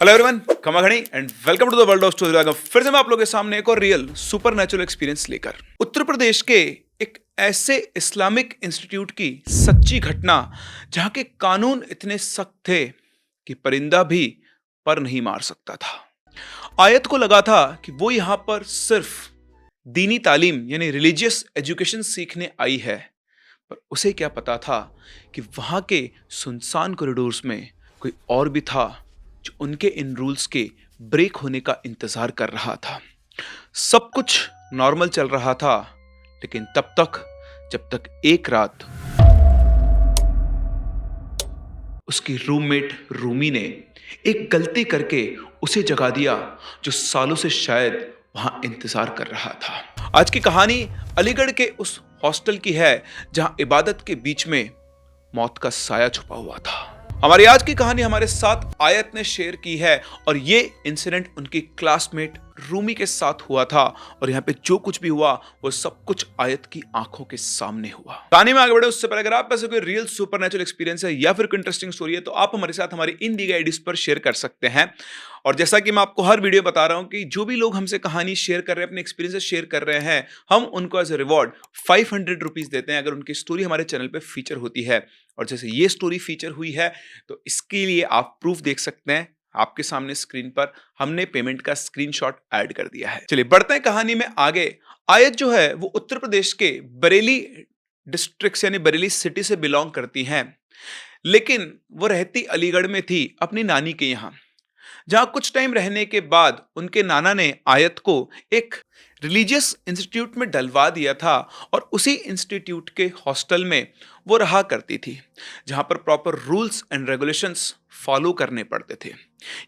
Hello everyone, खमाखणी and welcome to the world of story. फिर से मैं आप लोगों के सामने एक और रियल सुपर नेचुरल एक्सपीरियंस लेकर उत्तर प्रदेश के एक ऐसे इस्लामिक इंस्टीट्यूट की सच्ची घटना जहां के कानून इतने सख्त थे कि परिंदा भी पर नहीं मार सकता था। आयत को लगा था कि वो यहां पर सिर्फ दीनी तालीम यानी रिलीजियस एजुकेशन सीखने आई है, पर उसे क्या पता था कि वहां के सुनसान कॉरिडोर्स में कोई और भी था जो उनके इन रूल्स के ब्रेक होने का इंतजार कर रहा था। सब कुछ नॉर्मल चल रहा था, लेकिन तब तक जब तक एक रात उसकी रूममेट रूमी ने एक गलती करके उसे जगा दिया जो सालों से शायद वहां इंतजार कर रहा था। आज की कहानी अलीगढ़ के उस हॉस्टल की है जहां इबादत के बीच में मौत का साया छुपा हुआ था। हमारी आज की कहानी हमारे साथ आयत ने शेयर की है और ये इंसिडेंट उनकी क्लासमेट रूमी के साथ हुआ था। और यहाँ पे जो कुछ भी हुआ वो सब कुछ आयत की आंखों के सामने हुआ। कहानी में आगे बढ़े उससे पहले अगर आप पास कोई रियल सुपरनेचुरल एक्सपीरियंस है या फिर कोई इंटरेस्टिंग स्टोरी है तो आप हमारे साथ हमारी इन दी गई आईडीज पर शेयर कर सकते हैं। और जैसा कि मैं आपको हर वीडियो बता रहा हूं कि जो भी लोग हमसे कहानी शेयर कर रहे हैं, अपने एक्सपीरियंसेस शेयर कर रहे हैं, हम उनको एज ए रिवॉर्ड 500 रुपीज देते हैं अगर उनकी स्टोरी हमारे चैनल पे फीचर होती है। और जैसे ये स्टोरी फीचर हुई है तो इसके लिए आप प्रूफ देख सकते हैं। आपके सामने स्क्रीन पर हमने पेमेंट का स्क्रीनशॉट ऐड कर दिया है। चलिए बढ़ते हैं कहानी में आगे। आयत जो है वो उत्तर प्रदेश के बरेली डिस्ट्रिक्ट यानी बरेली सिटी से बिलोंग करती हैं, लेकिन वो रहती अलीगढ़ में थी अपनी नानी के यहाँ, जहां कुछ टाइम रहने के बाद उनके नाना ने आयत को एक रिलीजियस इंस्टीट्यूट में डलवा दिया था और उसी इंस्टीट्यूट के हॉस्टल में वो रहा करती थी, जहां पर proper rules and regulations follow करने पड़ते थे।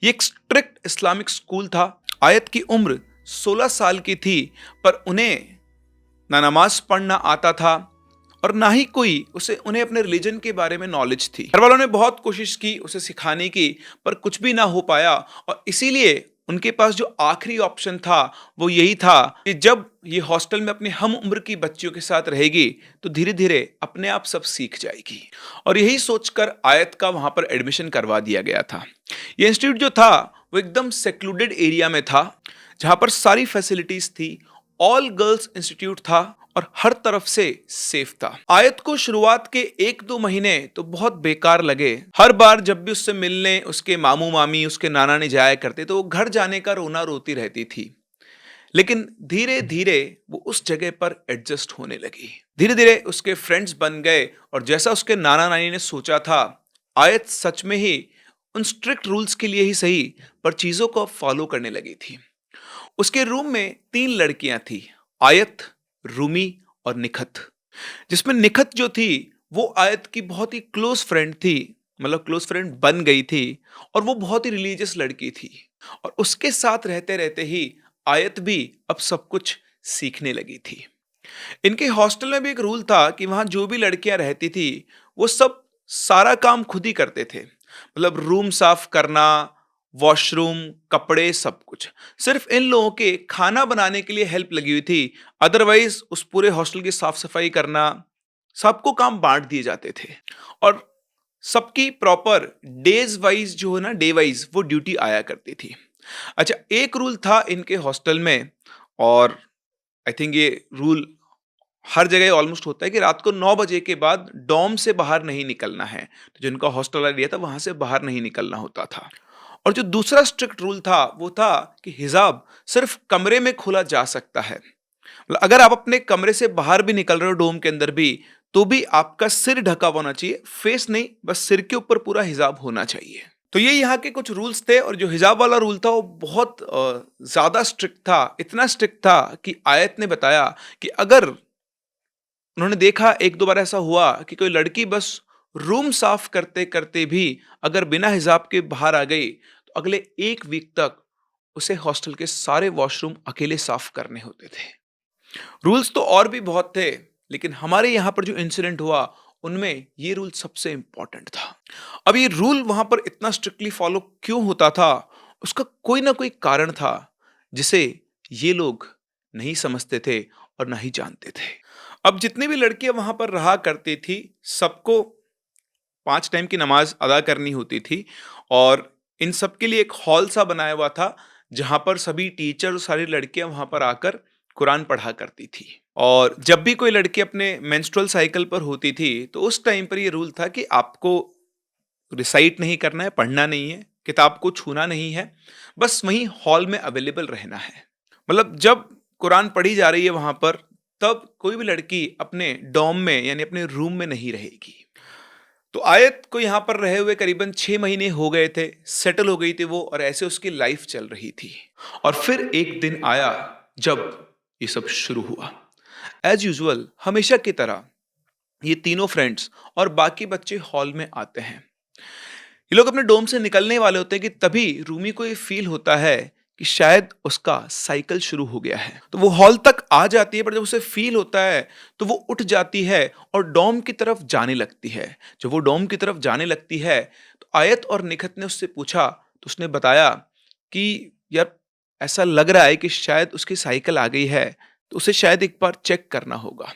ये एक स्ट्रिक्ट इस्लामिक स्कूल था। आयत की उम्र 16 साल की थी, पर उन्हें ना नमाज पढ़ना आता था और ना ही कोई उन्हें अपने रिलीजन के बारे में नॉलेज थी। घर वालों ने बहुत कोशिश की उसे सिखाने की, पर कुछ भी ना हो पाया। और इसीलिए उनके पास जो आखिरी ऑप्शन था वो यही था कि जब ये हॉस्टल में अपनी हम उम्र की बच्चियों के साथ रहेगी तो धीरे धीरे अपने आप सब सीख जाएगी। और यही सोचकर आयत का वहां पर एडमिशन करवा दिया गया था। ये इंस्टीट्यूट जो था वो एकदम सेक्लूडेड एरिया में था, जहां पर सारी फैसिलिटीज थी। ऑल गर्ल्स इंस्टीट्यूट था और हर तरफ से सेफ था। आयत को शुरुआत के 1-2 महीने तो बहुत बेकार लगे। हर बार जब भी उससे मिलने उसके मामू मामी उसके नाना ने जाया करते तो वो घर जाने का रोना रोती रहती थी। लेकिन धीरे धीरे वो उस जगह पर एडजस्ट होने लगी। धीरे धीरे उसके फ्रेंड्स बन गए और जैसा उसके नाना नानी ने सोचा था, आयत सच में ही उन स्ट्रिक्ट रूल्स के लिए ही सही पर चीजों को फॉलो करने लगी थी। उसके रूम में 3 लड़कियां थी, आयत, रूमी और निखत। जिसमें निखत जो थी वो आयत की बहुत ही क्लोज फ्रेंड थी, मतलब क्लोज फ्रेंड बन गई थी। और वो बहुत ही रिलीजियस लड़की थी और उसके साथ रहते रहते ही आयत भी अब सब कुछ सीखने लगी थी। इनके हॉस्टल में भी एक रूल था कि वहां जो भी लड़कियां रहती थी वो सब सारा काम खुद ही करते थे, मतलब रूम साफ करना, वॉशरूम, कपड़े, सब कुछ। सिर्फ इन लोगों के खाना बनाने के लिए हेल्प लगी हुई थी। अदरवाइज उस पूरे हॉस्टल की साफ सफाई करना, सबको काम बांट दिए जाते थे। और सबकी प्रॉपर डेज वाइज जो है ना, डे वाइज वो ड्यूटी आया करती थी। अच्छा, एक रूल था इनके हॉस्टल में, और आई थिंक ये रूल हर जगह ऑलमोस्ट होता है कि रात को 9 बजे के बाद डॉर्म से बाहर नहीं निकलना है। तो जिनका हॉस्टल एरिया था वहां से बाहर नहीं निकलना होता था। और जो दूसरा स्ट्रिक्ट रूल था वो था कि हिजाब सिर्फ कमरे में खोला जा सकता है। मतलब अगर आप अपने कमरे से बाहर भी निकल रहे हो डोम के अंदर भी, तो भी आपका सिर ढका होना चाहिए, फेस नहीं, बस सिर के ऊपर पूरा हिजाब होना चाहिए। तो ये यहाँ के कुछ रूल्स थे। और जो हिजाब वाला रूल था वो बहुत ज्यादा स्ट्रिक्ट था। इतना स्ट्रिक्ट था कि आयत ने बताया कि अगर उन्होंने देखा 1-2 बार ऐसा हुआ कि कोई लड़की बस रूम साफ करते करते भी अगर बिना हिजाब के बाहर आ गई तो अगले 1 वीक तक उसे हॉस्टल के सारे वॉशरूम अकेले साफ करने होते थे। रूल्स तो और भी बहुत थे, लेकिन हमारे यहाँ पर जो इंसिडेंट हुआ उनमें ये रूल सबसे इंपॉर्टेंट था। अब ये रूल वहां पर इतना स्ट्रिक्टली फॉलो क्यों होता था, उसका कोई ना कोई कारण था जिसे ये लोग नहीं समझते थे और नहीं जानते थे। अब जितनी भी लड़कियां वहां पर रहा करती थी सबको 5 टाइम की नमाज अदा करनी होती थी। और इन सब के लिए एक हॉल सा बनाया हुआ था, जहाँ पर सभी टीचर और सारी लड़कियाँ वहाँ पर आकर कुरान पढ़ा करती थी। और जब भी कोई लड़की अपने मेंस्ट्रुअल साइकिल पर होती थी, तो उस टाइम पर ये रूल था कि आपको रिसाइट नहीं करना है, पढ़ना नहीं है, किताब को छूना नहीं है, बस वहीं हॉल में अवेलेबल रहना है। मतलब जब कुरान पढ़ी जा रही है वहाँ पर, तब कोई भी लड़की अपने डॉर्म में यानी अपने रूम में नहीं रहेगी। तो आयत को यहाँ पर रहे हुए करीबन 6 महीने हो गए थे, सेटल हो गई थी वो और ऐसे उसकी लाइफ चल रही थी। और फिर एक दिन आया जब ये सब शुरू हुआ। एज यूजुअल हमेशा की तरह ये तीनों फ्रेंड्स और बाकी बच्चे हॉल में आते हैं। ये लोग अपने डोम से निकलने वाले होते हैं कि तभी रूमी को ये फील होता है कि शायद उसका साइकिल शुरू हो गया है। तो वो हॉल तक आ जाती है, पर जब उसे फील होता है तो वो उठ जाती है और डोम की तरफ जाने लगती है। जब वो डोम की तरफ जाने लगती है तो आयत और निखत ने उससे पूछा, तो उसने बताया कि यार ऐसा लग रहा है कि शायद उसकी साइकिल आ गई है, तो उसे शायद एक बार चेक करना होगा।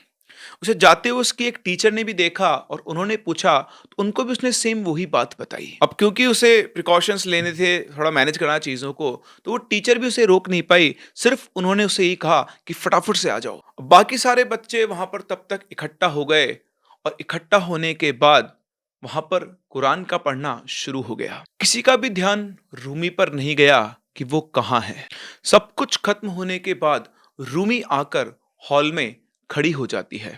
उसे जाते हुए उसकी एक टीचर ने भी देखा और उन्होंने पूछा, तो उनको भी उसने सेम वही बात बताई। अब क्योंकि उसे प्रिकॉशंस लेने थे, थोड़ा मैनेज करना चीज़ों को, तो वो टीचर भी उसे रोक नहीं पाई, सिर्फ उन्होंने उसे यही कहा कि फटाफट से आ जाओ। बाकी सारे बच्चे वहाँ पर तब तक इकट्ठा हो गए और इकट्ठा होने के बाद वहाँ पर कुरान का पढ़ना शुरू हो गया। किसी का भी ध्यान रूमी पर नहीं गया कि वो कहाँ है। सब कुछ खत्म होने के बाद रूमी आकर हॉल में खड़ी हो जाती है।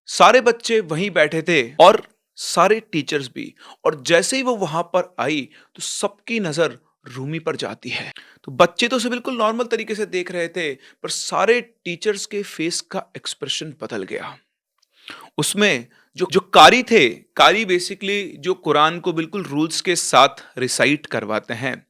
सारे बच्चे वहीं बैठे थे और सारे टीचर्स भी। और जैसे ही वो वहां पर आई तो सबकी नजर रूमी पर जाती है। तो बच्चे तो उसे बिल्कुल नॉर्मल तरीके से देख रहे थे, पर सारे टीचर्स के फेस का एक्सप्रेशन बदल गया। उसमें जो जो कारी थे, कारी बेसिकली जो कुरान को बिल्कुल रूल्स के साथ रिसाइट करवाते हैं,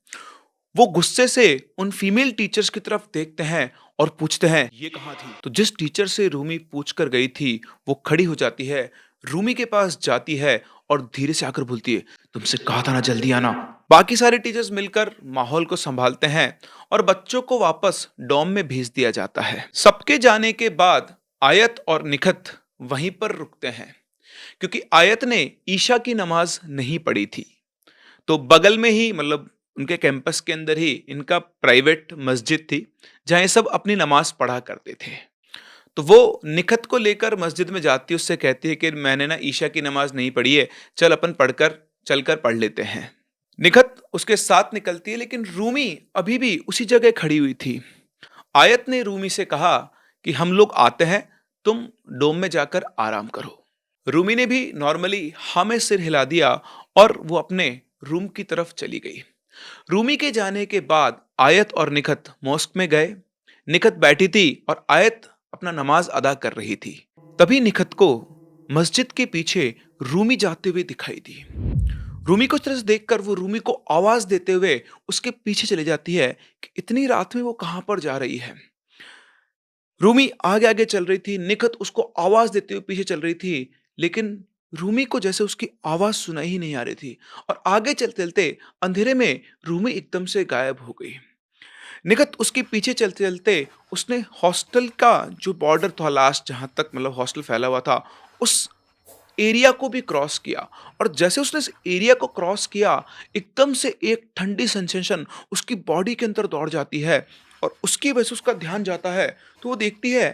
वो गुस्से से उन फीमेल टीचर्स की तरफ देखते हैं और पूछते हैं, ये कहाँ थी? तो जिस टीचर से रूमी पूछ कर गई थी, वो खड़ी हो जाती है, रूमी के पास जाती है और धीरे से आकर बोलती है, तुमसे कहा था ना जल्दी आना। बाकी सारे टीचर्स मिलकर माहौल को संभालते हैं और बच्चों को वापस डॉम में भेज दिया जाता है। सबके जाने के बाद आयत और निखत वहीं पर रुकते हैं, क्योंकि आयत ने ईशा की नमाज नहीं पढ़ी थी। तो बगल में ही मतलब उनके कैंपस के अंदर ही इनका प्राइवेट मस्जिद थी, जहाँ ये सब अपनी नमाज पढ़ा करते थे। तो वो निखत को लेकर मस्जिद में जाती है, उससे कहती है कि मैंने ना ईशा की नमाज नहीं पढ़ी है, चल अपन पढ़कर चलकर पढ़ लेते हैं। निखत उसके साथ निकलती है, लेकिन रूमी अभी भी उसी जगह खड़ी हुई थी। आयत ने रूमी से कहा कि हम लोग आते हैं, तुम डोम में जाकर आराम करो। रूमी ने भी नॉर्मली हाँ में सिर हिला दिया और वो अपने रूम की तरफ चली गई। रूमी के जाने के बाद आयत और निखत मॉस्क में गए। निखत बैठी थी और आयत अपना नमाज अदा कर रही थी। तभी निखत को मस्जिद के पीछे रूमी जाते हुए दिखाई दी। रूमी को इस तरह से देखकर वो रूमी को आवाज देते हुए उसके पीछे चली जाती है कि इतनी रात में वो कहां पर जा रही है। रूमी आगे आगे चल रही थी, निखत उसको आवाज देते हुए पीछे चल रही थी, लेकिन रूमी को जैसे उसकी आवाज सुनाई ही नहीं आ रही थी। और आगे चलते चलते अंधेरे में रूमी एकदम से गायब हो गई। निखत उसके पीछे चलते चलते उसने हॉस्टल का जो बॉर्डर था, लास्ट जहां तक मतलब हॉस्टल फैला हुआ था, उस एरिया को भी क्रॉस किया। और जैसे उसने इस एरिया को क्रॉस किया, एकदम से एक ठंडी सेंसेशन उसकी बॉडी के अंदर दौड़ जाती है और उसकी वजह से उसका ध्यान जाता है। तो वो देखती है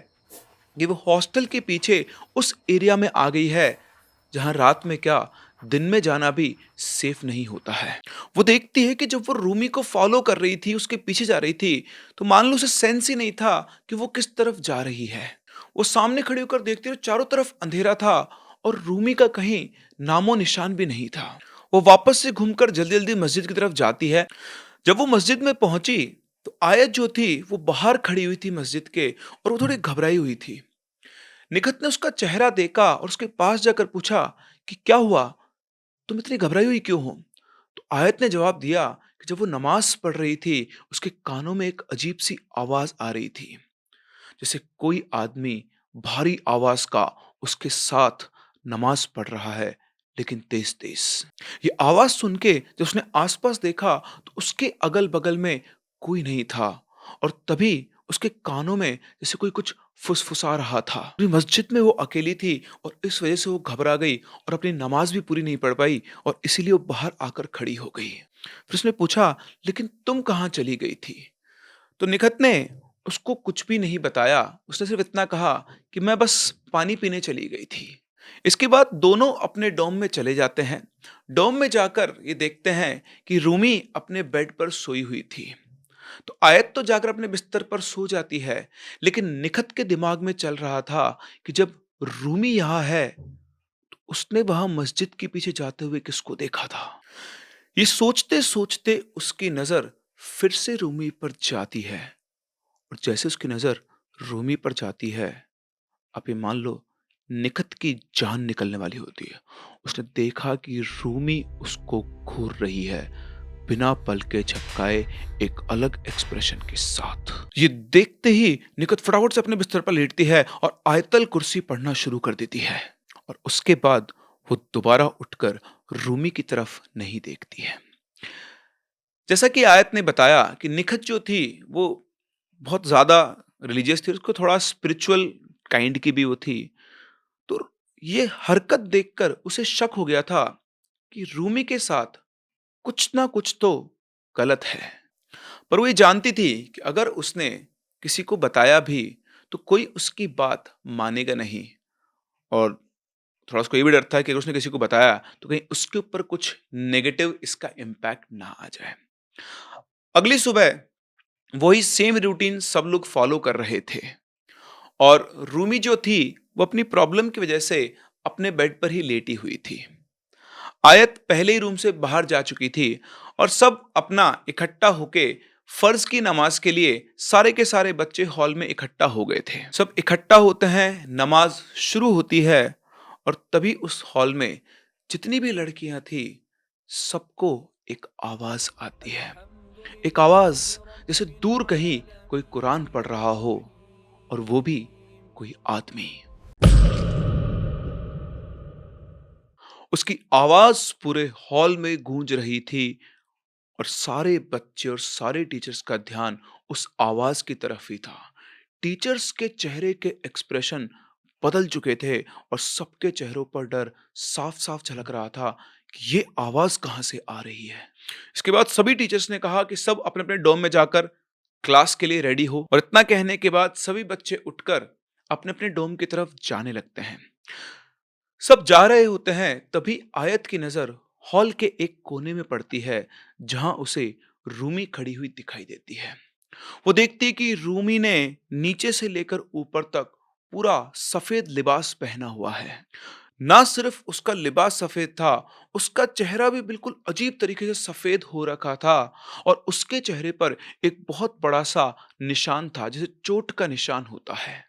कि वो हॉस्टल के पीछे उस एरिया में आ गई है, जहां रात में क्या, दिन में जाना भी सेफ नहीं होता है। वो देखती है कि जब वो रूमी को फॉलो कर रही थी, उसके पीछे जा रही थी, तो मान लो उसे सेंस ही नहीं था कि वो किस तरफ जा रही है। वो सामने खड़ी होकर देखती है, चारों तरफ अंधेरा था और रूमी का कहीं नामो निशान भी नहीं था। वो वापस से घूमकर जल्दी जल्दी मस्जिद की तरफ जाती है। जब वो मस्जिद में पहुंची तो आयत जो थी वो बाहर खड़ी हुई थी मस्जिद के, और वो थोड़ी घबराई हुई थी। निखत ने उसका चेहरा देखा और उसके पास जाकर पूछा कि क्या हुआ, तुम इतनी घबराई हुई क्यों हो? तो आयत ने जवाब दिया कि जब वो नमाज पढ़ रही थी, उसके कानों में एक अजीब सी आवाज आ रही थी, जैसे कोई आदमी भारी आवाज का उसके साथ नमाज पढ़ रहा है, लेकिन तेज तेज। ये आवाज सुन के जब उसने आसपास देखा तो उसके अगल बगल में कोई नहीं था। और तभी उसके कानों में जैसे कोई कुछ फुसफुसा रहा था। पूरी मस्जिद में वो अकेली थी और इस वजह से वो घबरा गई और अपनी नमाज भी पूरी नहीं पढ़ पाई और इसीलिए वो बाहर आकर खड़ी हो गई। फिर उसने पूछा, लेकिन तुम कहाँ चली गई थी? तो निखत ने उसको कुछ भी नहीं बताया। उसने सिर्फ इतना कहा कि मैं बस पानी पीने चली गई थी। इसके बाद दोनों अपने डॉर्म में चले जाते हैं। डॉर्म में जाकर ये देखते हैं कि रूमी अपने बेड पर सोई हुई थी। तो आयत तो जाकर अपने बिस्तर पर सो जाती है, लेकिन निखत के दिमाग में चल रहा था कि जब रूमी यहाँ है तो उसने वहां मस्जिद के पीछे जाते हुए किसको देखा था। ये सोचते सोचते उसकी नजर फिर से रूमी पर जाती है और जैसे उसकी नजर रूमी पर जाती है, आप ये मान लो निखत की जान निकलने वाली होती है। उसने देखा कि रूमी उसको घूर रही है, बिना पलके झपकाए, एक अलग एक्सप्रेशन के साथ। ये देखते ही निखत फटाफट से अपने बिस्तर पर लेटती है और आयतल कुर्सी पढ़ना शुरू कर देती है और उसके बाद वो दोबारा उठकर रूमी की तरफ नहीं देखती है। जैसा कि आयत ने बताया कि निखत जो थी वो बहुत ज्यादा रिलीजियस थी, उसको थोड़ा स्पिरिचुअल काइंड की भी वो थी। तो ये हरकत देखकर उसे शक हो गया था कि रूमी के साथ कुछ ना कुछ तो गलत है। पर वो ये जानती थी कि अगर उसने किसी को बताया भी तो कोई उसकी बात मानेगा नहीं और थोड़ा उसको ये भी डर था कि अगर उसने किसी को बताया तो कहीं उसके ऊपर कुछ नेगेटिव इसका इम्पैक्ट ना आ जाए। अगली सुबह वही सेम रूटीन सब लोग फॉलो कर रहे थे और रूमी जो थी वो अपनी प्रॉब्लम की वजह से अपने बेड पर ही लेटी हुई थी। आयत पहले ही रूम से बाहर जा चुकी थी और सब अपना इकट्ठा होके फर्ज की नमाज के लिए सारे के सारे बच्चे हॉल में इकट्ठा हो गए थे। सब इकट्ठा होते हैं, नमाज शुरू होती है और तभी उस हॉल में जितनी भी लड़कियां थी सबको एक आवाज आती है। एक आवाज जैसे दूर कहीं कोई कुरान पढ़ रहा हो और वो भी कोई आदमी। उसकी आवाज पूरे हॉल में गूंज रही थी और सारे बच्चे और सारे टीचर्स का ध्यान उस आवाज की तरफ ही था। टीचर्स के चेहरे के एक्सप्रेशन बदल चुके थे और सबके चेहरों पर डर साफ साफ झलक रहा था कि ये आवाज कहां से आ रही है। इसके बाद सभी टीचर्स ने कहा कि सब अपने अपने डोम में जाकर क्लास के लिए रेडी हो और इतना कहने के बाद सभी बच्चे उठकर अपने अपने डोम की तरफ जाने लगते हैं। सब जा रहे होते हैं तभी आयत की नजर हॉल के एक कोने में पड़ती है जहां उसे रूमी खड़ी हुई दिखाई देती है। वो देखती है कि रूमी ने नीचे से लेकर ऊपर तक पूरा सफेद लिबास पहना हुआ है। ना सिर्फ उसका लिबास सफेद था, उसका चेहरा भी बिल्कुल अजीब तरीके से सफेद हो रखा था और उसके चेहरे पर एक बहुत बड़ा सा निशान था जैसे चोट का निशान होता है।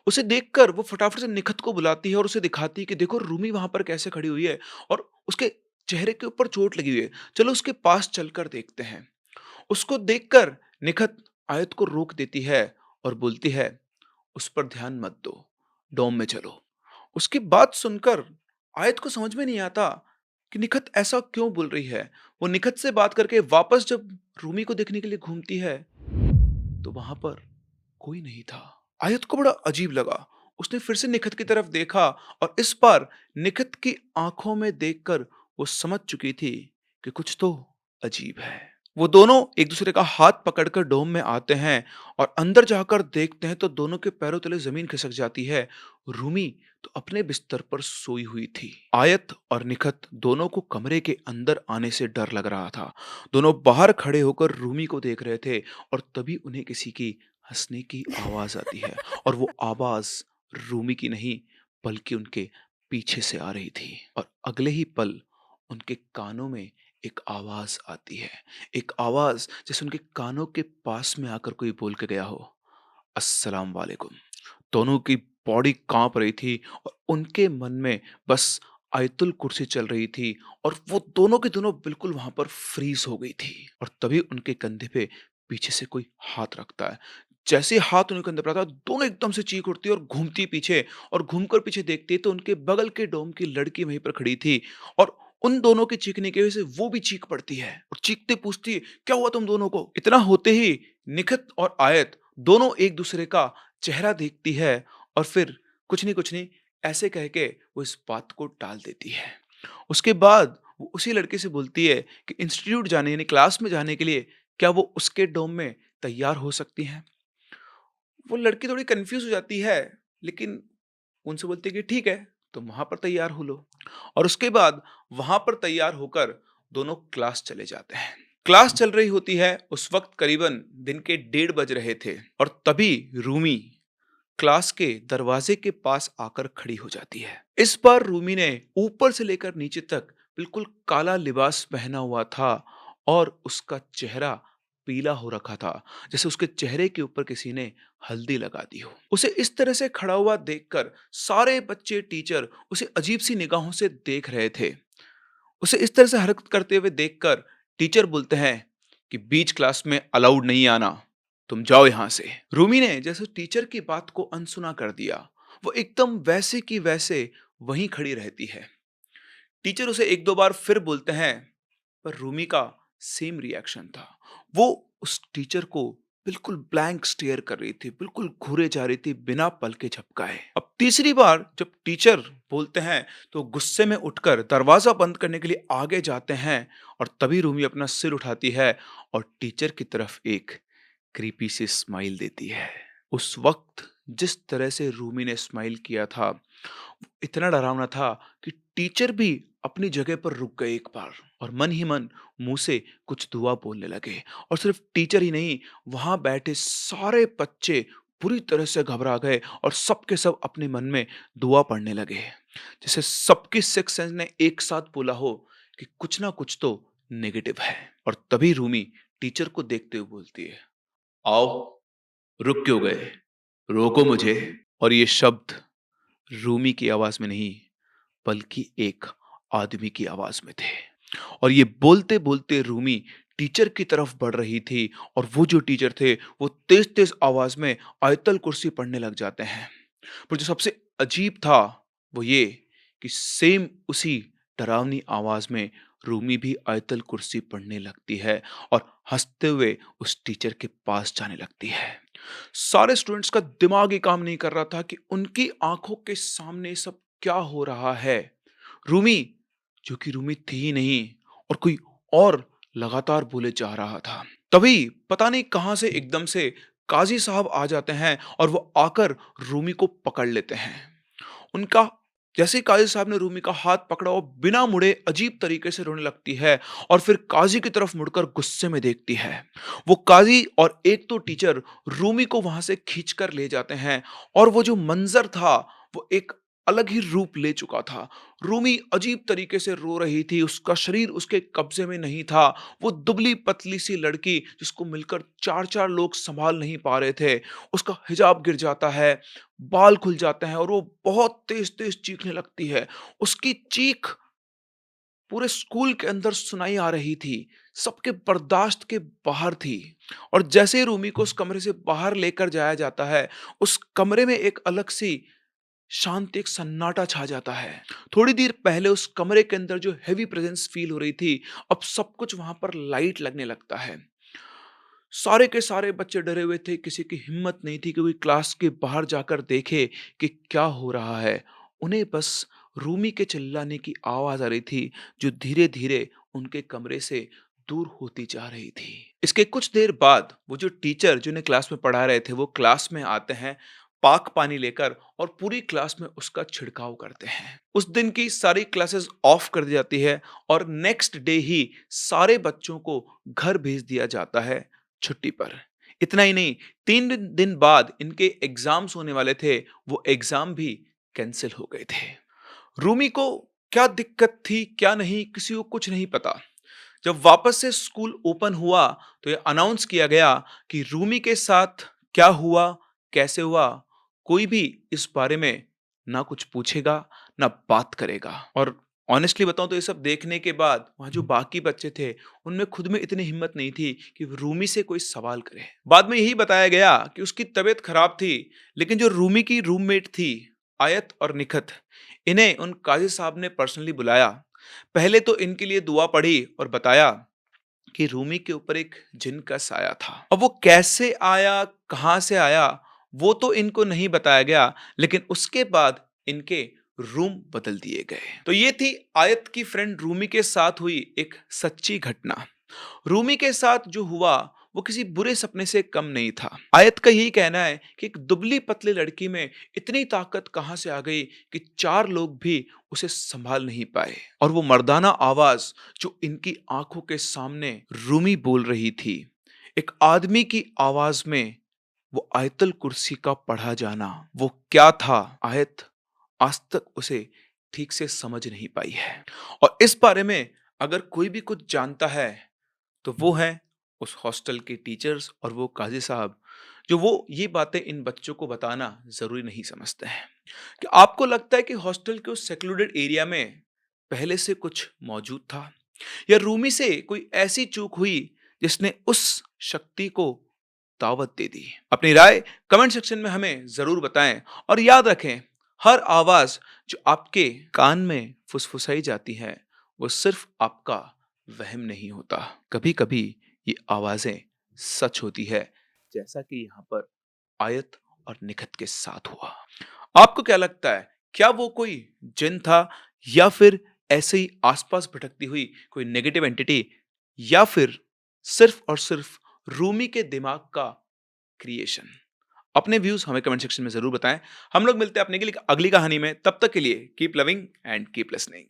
उसे देखकर वो फटाफट से निखत को बुलाती है और उसे दिखाती है कि देखो रूमी वहां पर कैसे खड़ी हुई है और उसके चेहरे के ऊपर चोट लगी हुई है, चलो उसके पास चलकर देखते हैं। उसको देखकर निखत आयत को रोक देती है और बोलती है, उस पर ध्यान मत दो, डोम में चलो। उसकी बात सुनकर आयत को समझ में नहीं आता कि निखत ऐसा क्यों बोल रही है। वो निखत से बात करके वापस जब रूमी को देखने के लिए घूमती है तो वहां पर कोई नहीं था। आयत को बड़ा अजीब लगा। उसने फिर से निखत की तरफ देखा और इस बार निखत की आंखों में देखकर वो समझ चुकी थी कि कुछ तो अजीब है। वो दोनों एक दूसरे का हाथ पकड़कर डोम में आते हैं और अंदर जाकर देखते हैं तो दोनों के पैरों तले जमीन खिसक जाती है। रूमी तो अपने बिस्तर पर सोई हुई थी। आयत और निखत दोनों को कमरे के अंदर आने से डर लग रहा था। दोनों बाहर खड़े होकर रूमी को देख रहे थे और तभी उन्हें किसी की हंसने की आवाज आती है और वो आवाज रूमी की नहीं बल्कि उनके पीछे से आ रही थी और अगले ही पल उनके कानों में एक आवाज आती है। एक आवाज जैसे उनके कानों के पास में आकर कोई बोल के गया हो, अस्सलाम वालेकुम। दोनों की बॉडी कांप रही थी और उनके मन में बस आयतुल कुर्सी चल रही थी और वो दोनों के दोनों बिल्कुल वहां पर फ्रीज हो गई थी। और तभी उनके कंधे पे पीछे से कोई हाथ रखता है। जैसे ही हाथ उनके कंधे पर आता है दोनों एकदम से चीख उठती है और घूमती पीछे और घूमकर पीछे देखती है तो उनके बगल के डोम की लड़की वहीं पर खड़ी थी और उन दोनों के चीखने की वजह से वो भी चीख पड़ती है और चीखते पूछती है, क्या हुआ तुम दोनों को? इतना होते ही निखत और आयत दोनों एक दूसरे का चेहरा देखती है और फिर कुछ नहीं ऐसे कह के वो इस बात को टाल देती है। उसके बाद वो उसी लड़के से बोलती है कि इंस्टीट्यूट जाने यानी क्लास में जाने के लिए क्या वो उसके डोम में तैयार हो सकती हैं। वो लड़की थोड़ी कंफ्यूज हो जाती है, लेकिन उनसे बोलती है कि ठीक है, तुम वहां पर तैयार हो लो। और उसके बाद वहां पर तैयार होकर दोनों क्लास चले जाते हैं। क्लास चल रही होती है, उस वक्त करीबन दिन के 1:30 बज रहे थे और तभी रूमी क्लास के दरवाजे के पास आकर खड़ी हो जाती है। इस बार रूमी ने ऊपर से लेकर नीचे तक बिल्कुल काला लिबास पहना हुआ था और उसका चेहरा पीला हो रखा था, जैसे उसके चेहरे के ऊपर किसी ने हल्दी लगा दी हो। उसे इस तरह से खड़ा हुआ देखकर सारे बच्चे टीचर उसे अजीब सी निगाहों से देख रहे थे। उसे इस तरह से हरकत करते हुए देखकर टीचर बोलते हैं कि बीच क्लास में अलाउड नहीं आना, तुम जाओ यहां से। रूमी ने जैसे टीचर की बात को अनसुना कर दिया, वो एकदम वैसे की वैसे वहीं खड़ी रहती है। टीचर उसे एक दो बार फिर बोलते हैं, पर रूमी का सेम रिएक्शन था। वो उस टीचर को बिल्कुल ब्लैंक स्टेयर कर रही थी, बिल्कुल घूरे जा रही थी बिना पल के झपकाए। अब तीसरी बार जब टीचर बोलते हैं तो गुस्से में उठकर दरवाजा बंद करने के लिए आगे जाते हैं और तभी रूमी अपना सिर उठाती है और टीचर की तरफ एक क्रीपी सी स्माइल देती है। उस वक्त जिस तरह से रूमी ने स्माइल किया था, इतना डरावना था कि टीचर भी अपनी जगह पर रुक गए एक बार और मन ही मन मुंह से कुछ दुआ बोलने लगे। और सिर्फ टीचर ही नहीं, वहां बैठे सारे बच्चे पूरी तरह से घबरा गए और सबके सब अपने मन में दुआ पढ़ने लगे, जैसे सबकी सिक्स सेंस ने एक साथ बोला हो कि कुछ ना कुछ तो नेगेटिव है। और तभी रूमी टीचर को देखते हुए बोलती है, आओ, रुक क्यों गए, रोको मुझे। और ये शब्द रूमी की आवाज में नहीं, बल्कि एक आदमी की आवाज में थे। और ये बोलते बोलते रूमी टीचर की तरफ बढ़ रही थी और वो जो टीचर थे वो तेज तेज आवाज में आयतल कुर्सी पढ़ने लग जाते हैं। पर जो सबसे अजीब था वो ये कि सेम उसी डरावनी आवाज में रूमी भी आयतल कुर्सी पढ़ने लगती है और हंसते हुए उस टीचर के पास जाने लगती है। सारे स्टूडेंट्स का दिमाग ही काम नहीं कर रहा था कि उनकी आंखों के सामने सब क्या हो रहा है। रूमी, जो कि रूमी थी ही नहीं और कोई और, लगातार बोले जा रहा था। तभी पता नहीं कहां से एकदम से काजी साहब आ जाते हैं और वो आकर रूमी को पकड़ लेते हैं। उनका जैसे ही काजी साहब ने रूमी का हाथ पकड़ा, वो बिना मुड़े अजीब तरीके से रोने लगती है और फिर काजी की तरफ मुड़कर गुस्से में देखती है। वो काजी और एक तो टीचर रूमी को वहां से खींचकर ले जाते हैं और वो जो मंजर था वो एक अलग ही रूप ले चुका था। रूमी अजीब तरीके से रो रही थी, उसका शरीर उसके कब्जे में नहीं था। वो दुबली पतली सी लड़की जिसको मिलकर चार चार लोग संभाल नहीं पा रहे थे, उसका हिजाब गिर जाता है, बाल खुल जाते हैं और वो बहुत तेज-तेज चीखने लगती है। उसकी चीख पूरे स्कूल के अंदर सुनाई आ रही थी, सबके बर्दाश्त के बाहर थी। और जैसे ही रूमी को उस कमरे से बाहर लेकर जाया जाता है, उस कमरे में एक अलग सी शांति, एक सन्नाटा छा जाता है। थोड़ी देर पहले उस कमरे के अंदर जो हेवी प्रेजेंस फील हो रही थी, अब सब कुछ वहां पर लाइट लगने लगता है। सारे के सारे बच्चे डरे हुए थे, किसी की हिम्मत नहीं थी कि कोई क्लास के बाहर जाकर देखे कि क्या हो रहा है। उन्हें बस रूमी के चिल्लाने की आवाज आ रही थी, जो धीरे धीरे उनके कमरे से दूर होती जा रही थी। इसके कुछ देर बाद वो जो टीचर जिन्हें क्लास में पढ़ा रहे थे वो क्लास में आते हैं, पाक पानी लेकर, और पूरी क्लास में उसका छिड़काव करते हैं। उस दिन की सारी क्लासेस ऑफ कर दी जाती है और नेक्स्ट डे ही सारे बच्चों को घर भेज दिया जाता है छुट्टी पर। इतना ही नहीं, 3 दिन बाद इनके एग्जाम्स होने वाले थे, वो एग्जाम भी कैंसिल हो गए थे। रूमी को क्या दिक्कत थी, क्या नहीं, किसी को कुछ नहीं पता। जब वापस से स्कूल ओपन हुआ तो ये अनाउंस किया गया कि रूमी के साथ क्या हुआ, कैसे हुआ, कोई भी इस बारे में ना कुछ पूछेगा, ना बात करेगा। और ऑनेस्टली बताऊं तो ये सब देखने के बाद वहां जो बाकी बच्चे थे, उनमें खुद में इतनी हिम्मत नहीं थी कि वो रूमी से कोई सवाल करे। बाद में यही बताया गया कि उसकी तबीयत खराब थी, लेकिन जो रूमी की रूममेट थी, आयत और निखत, इन्हें उन काजी साहब ने पर्सनली बुलाया। पहले तो इनके लिए दुआ पढ़ी और बताया कि रूमी के ऊपर एक जिन का साया था। अब वो कैसे आया, कहाँ से आया, वो तो इनको नहीं बताया गया, लेकिन उसके बाद इनके रूम बदल दिए गए। तो ये थी आयत की फ्रेंड रूमी के साथ हुई एक सच्ची घटना। रूमी के साथ जो हुआ वो किसी बुरे सपने से कम नहीं था। आयत का यही कहना है कि एक दुबली पतली लड़की में इतनी ताकत कहां से आ गई कि चार लोग भी उसे संभाल नहीं पाए। और वो मर्दाना आवाज जो इनकी आंखों के सामने रूमी बोल रही थी, एक आदमी की आवाज में वो आयतल कुर्सी का पढ़ा जाना, वो क्या था आयत आज तक उसे ठीक से समझ नहीं पाई है। और इस बारे में अगर कोई भी कुछ जानता है तो वो है उस हॉस्टल के टीचर्स और वो काजी साहब, जो वो ये बातें इन बच्चों को बताना जरूरी नहीं समझते हैं। कि आपको लगता है कि हॉस्टल के उस सेक्लूडेड एरिया में पहले से कुछ मौजूद था, या रूमी से कोई ऐसी चूक हुई जिसने उस शक्ति को दावत दे दी? अपनी राय कमेंट सेक्शन में हमें जरूर बताएं। और याद रखें, हर आवाज जो आपके कान में फुसफुसाई जाती है वो सिर्फ आपका वहम नहीं होता। कभी कभी ये आवाजें सच होती है, जैसा कि यहाँ पर आयत और निखत के साथ हुआ। आपको क्या लगता है, क्या वो कोई जिन था, या फिर ऐसे ही आसपास भटकती हुई कोई नेगेटिव एंटिटी, या फिर सिर्फ और सिर्फ रूमी के दिमाग का क्रिएशन? अपने व्यूज हमें कमेंट सेक्शन में जरूर बताएं। हम लोग मिलते हैं अपने के लिए अगली कहानी में। तब तक के लिए keep loving and keep listening.